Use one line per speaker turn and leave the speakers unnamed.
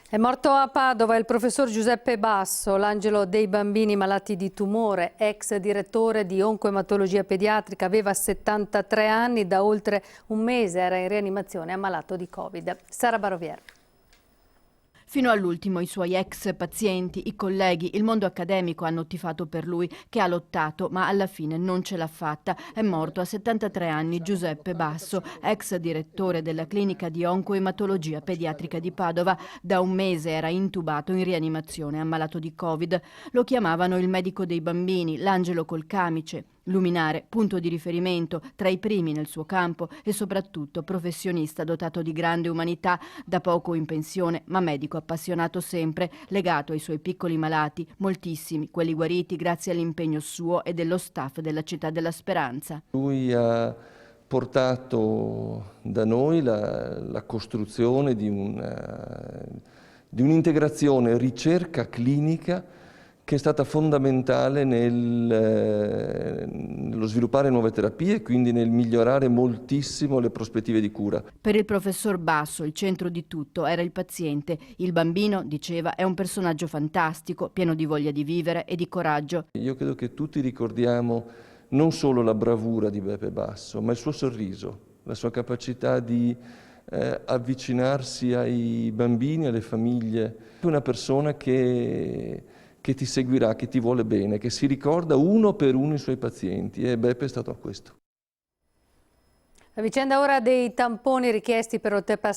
È morto a Padova il professor Giuseppe Basso, l'angelo dei bambini malati di tumore, ex direttore di oncoematologia pediatrica, aveva 73 anni, da oltre un mese era in rianimazione ammalato di Covid. Sara Barovier.
Fino all'ultimo i suoi ex pazienti, i colleghi, il mondo accademico hanno tifato per lui, che ha lottato ma alla fine non ce l'ha fatta. È morto a 73 anni Giuseppe Basso, ex direttore della clinica di oncoematologia pediatrica di Padova. Da un mese era intubato in rianimazione ammalato di Covid. Lo chiamavano il medico dei bambini, l'angelo col camice. Luminare, punto di riferimento, tra i primi nel suo campo e soprattutto professionista dotato di grande umanità, da poco in pensione, ma medico appassionato sempre, legato ai suoi piccoli malati, moltissimi, quelli guariti grazie all'impegno suo e dello staff della Città della Speranza.
Lui ha portato da noi la costruzione di un'integrazione ricerca clinica che è stata fondamentale nello sviluppare nuove terapie e quindi nel migliorare moltissimo le prospettive di cura.
Per il professor Basso il centro di tutto era il paziente. Il bambino, diceva, è un personaggio fantastico, pieno di voglia di vivere e di coraggio.
Io credo che tutti ricordiamo non solo la bravura di Beppe Basso, ma il suo sorriso, la sua capacità di avvicinarsi ai bambini, alle famiglie. È una persona che ti seguirà, che ti vuole bene, che si ricorda uno per uno i suoi pazienti, e Beppe è stato a questo.
La vicenda ora dei tamponi richiesti per Oltrepass